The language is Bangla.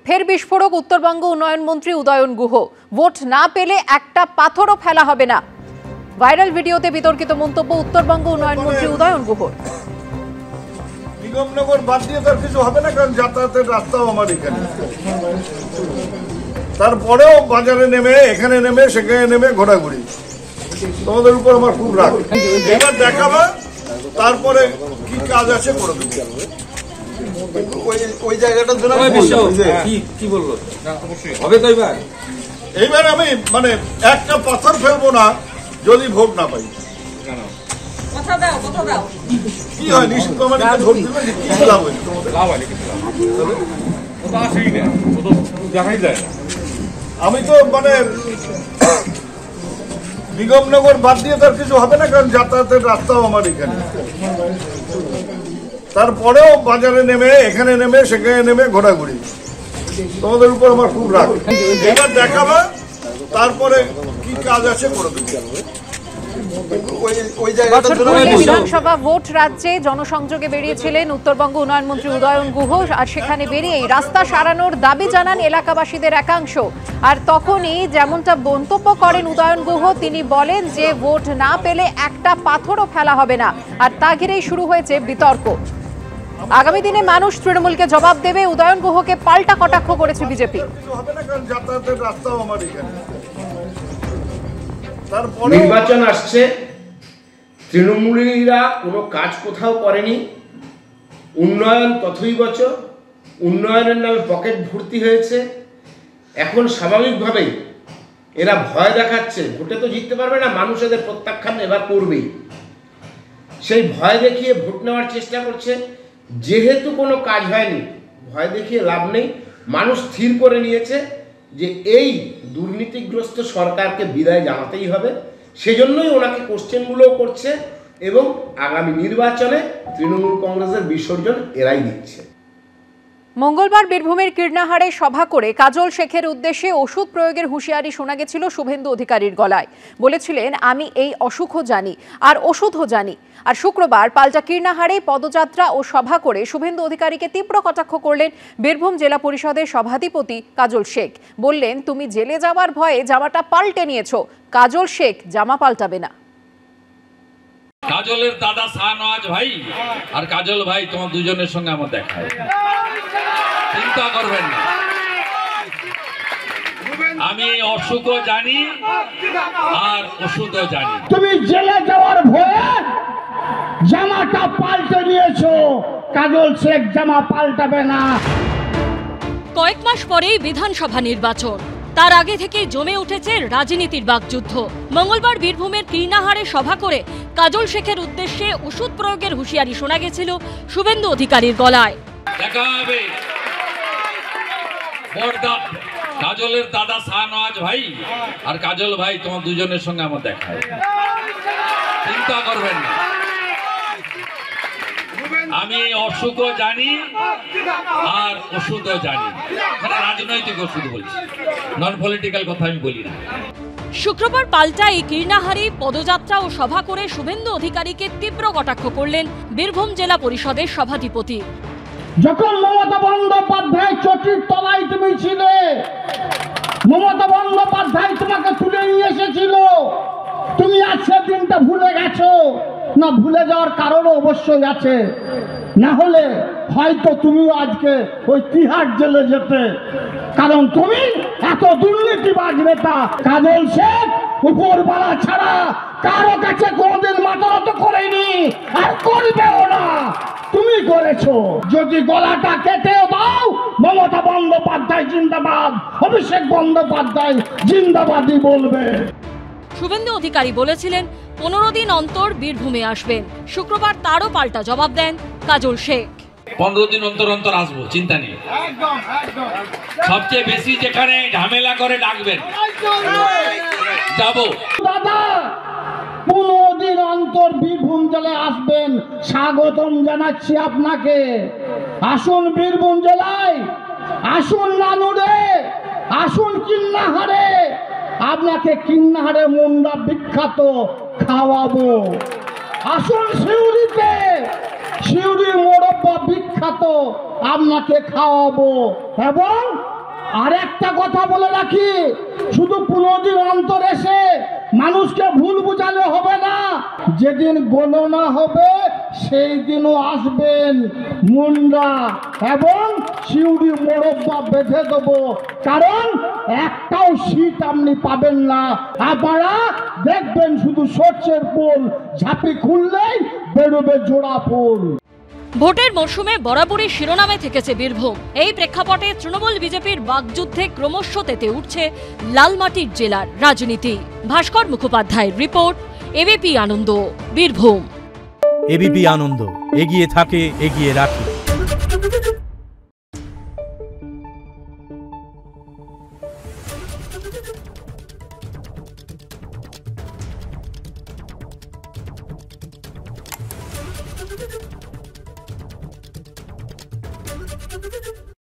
ফের বিস্ফোরক উত্তরবঙ্গ উন্নয়ন মন্ত্রী উদয়ন গুহ। ভোট না পেলে একটা পাথরও ফেলা হবে না। ভাইরাল ভিডিওতে বিতর্কিত মন্তব্য উত্তরবঙ্গ উন্নয়ন মন্ত্রী উদয়ন গুহর। নিগমনগর বাদ দিয়ে তার কিছু হবে না, কারণ যাতায়াতের রাস্তাও আমার এখানে। তারপরেও বাজারে নেমে, এখানে নেমে, সেখানে নেমে ঘোরাঘুরি, তোমাদের উপর আমার খুব রাগ। এবার দেখাবো তারপরে কি কাজ আছে করে দেবো। ওই জায়গাটার জন্য কি বললো হবে তো এইবার আমি মানে একটা পাথর ফেলবো না যদি ভোট না পাই। কি হয় নিশ্চিত ভোট দিবে, কি লাভ হয়? দেখাই যায় না। আমি তো মানে নিগমনগর বাদ দিয়ে তার কিছু হবে না, কারণ যাতায়াতের রাস্তাও আমার এখানে। তারপরেও বাজারে নেমে, এখানে নেমে, সেখানে নেমে ঘোরাঘুরি, তোমাদের উপর আমার খুব রাগ। এবার দেখাবো তারপরে কি কাজ আছে করে দেবো। বিধানসভা ভোট রাজ্যে জনসংযোগে বেরিয়েছিলেন উত্তরবঙ্গ উন্নয়ন মন্ত্রী উদয়ন গুহ। আর সেখানে বেরিয়েই রাস্তা সারানোর দাবি জানান এলাকাবাসীদের একাংশ। আর তখনই যেমনটা মন্তব্য করেন উদয়ন গুহ, তিনি বলেন যে ভোট না পেলে একটা পাথরও ফেলা হবে না। আর তা ঘিরেই শুরু হয়েছে বিতর্ক। আগামী দিনে মানুষ তৃণমূলকে জবাব দেবে, উদয়ন গুহকে পাল্টা কটাক্ষ করেছে বিজেপি। নির্বাচন আসছে, তৃণমূলীরা কোনো কাজ কোথাও করেনি, উন্নয়ন তথৈবচ, উন্নয়নের নামে পকেট ভর্তি হয়েছে। এখন স্বাভাবিকভাবেই এরা ভয় দেখাচ্ছে, ভোটে তো জিততে পারবে না, মানুষ এদের প্রত্যাখ্যান এবার করবেই। সেই ভয় দেখিয়ে ভোট নেওয়ার চেষ্টা করছে। যেহেতু কোনো কাজ হয়নি, ভয় দেখিয়ে লাভ নেই। মানুষ স্থির করে নিয়েছে যে এই দুর্নীতিগ্রস্ত সরকারকে বিদায় জানাতেই হবে। সেজন্যই ওনাকে কোশ্চেনগুলোও করছে এবং আগামী নির্বাচনে তৃণমূল কংগ্রেসের বিসর্জন এরাই দিচ্ছে। মঙ্গলবার বীরভূমের কীর্ণাহারে সভা করে কাজল শেখের উদ্দেশ্যে ওষুধ প্রয়োগের হুঁশিয়ারি শোনা গেছিল শুভেন্দু অধিকারীর গলায়। বলেছিলেন, আমি এই অসুখও জানি আর ওষুধও জানি। আর শুক্রবার পাল্টা কীর্ণাহারে পদযাত্রা ও সভা করে শুভেন্দু অধিকারীকে তীব্র কটাক্ষ করলেন বীরভূম জেলা পরিষদের সভাধিপতি কাজল শেখ। বললেন, তুমি জেলে যাওয়ার ভয়ে জামাটা পাল্টে নিয়েছো, কাজল শেখ জামা পাল্টাবে না। কাজলের দাদা শাহনওয়াজ ভাই আর কাজল ভাই, তোমার দুজনের সঙ্গে আমার দেখা হয়, চিন্তা করবেন না। আমি অসুখও জানি আর ওষুধও জানি। তুমি জেলে যাওয়ার ভয়ে জামাটা পাল্টে নিয়েছো, কাজল শেখ জামা পাল্টাবে না। কয়েক মাস পরেই বিধানসভা নির্বাচন, তার আগে থেকে জমে উঠেছে রাজনীতির বাকযুদ্ধ। মঙ্গলবার বীরভূমের কীর্ণাহারে সভা করে কাজল শেখের উদ্দেশ্যে ওষুধ প্রয়োগের হুঁশিয়ারি শোনা গেছিল শুভেন্দু অধিকারীর গলায়। দেখা হবে কাজলের দাদা শাহনওয়াজ ভাই আর কাজল ভাই, তোমার দুজনের সঙ্গে আমার দেখা হয়, চিন্তা করবেন না। আমি অসুখও জানি আর ওষুধও জানি। রাজনৈতিক ওষুধ বলছি, নন পলিটিক্যাল কথা আমি বলি না। শুক্রবার পাল্টা এই কীর্ণাহারে পদযাত্রা ও সভা করে শুভেন্দু অধিকারীকে তীব্র কটাক্ষ করলেন বীরভূম জেলা পরিষদের সভাধিপতি। যখন মমতা বন্দ্যোপাধ্যায় চটির তলায় তুমি ছিলে, মমতা বন্দ্যোপাধ্যায় তোমাকে তুলে নিয়ে এসেছিল, তুমি আজ সেদিনটা ভুলে গেছো না? ভুলে যাওয়ার কারণও অবশ্যই আছে, না হলে হয়তো তুমিও আজকে ওই তিহার জেলে যেতে। কারণ তুমি এত দুর্নীতিবাজ নেতা। কাজল শেখ উপরবালা ছাড়া কারো কাছে কোনদিন মাথা নত করেনি আর করবেও না। তুমি করেছো। যদি গলাটা কেটেও দাও, মমতা বন্দ্যোপাধ্যায় জিন্দাবাদ, অভিষেক বন্দ্যোপাধ্যায় জিন্দাবাদই বলবে। শুভেন্দু অধিকারী বলেছিলেন 15 দিন অন্তর বীরভূমে আসবেন। শুক্রবার তারও পাল্টা জবাব দেন কাজল শেখ। 15 দিন অন্তর অন্তর আসবো, চিন্তা নেই। সবচেয়ে বেশি যেখানে ঝামেলা করে ডাকবেন যাবো। দাদা 15 দিন অন্তর বীরভূম জেলায় আসবেন, স্বাগতম জানাচ্ছি আপনাকে। আসুন বীরভূম জেলায়, আসুন নানুরে, আসুন কীর্ণাহারে। আপনাকে কীর্ণাহারে মুন্ডা বিখ্যাত খাওয়াবো। আসুন সিউড়িতে, সিউড়ি মোরব্বা বিখ্যাত আপনাকে খাওয়াবো। এবং আর একটা কথা বলে রাখি, শুধু 15 দিন অন্তর এসে মানুষকে ভুল বুঝালে হবে না। যেদিন গণনা হবে সেই দিনও আসবেন মুন্ডা এবং শিউড়ি মোরব্বা বেঁধে দেবো, কারণ একটাও সিট আপনি পাবেন না। আপনারা দেখবেন শুধু সর্ষের ফুল, ঝাঁপি খুললেই বেরোবে জোড়া ফুল। ভোটের মরশুমে বরাবরই শিরোনামে থেকেছে বীরভূম। এই প্রেক্ষাপটে তৃণমূল বিজেপির বাকযুদ্ধে ক্রমশ তেতে উঠছে লালমাটির জেলার রাজনীতি। ভাস্কর মুখোপাধ্যায়ের রিপোর্ট, এবিপি আনন্দ, বীরভূম। এবিপি আনন্দ, এগিয়ে থাকে, এগিয়ে রাখে।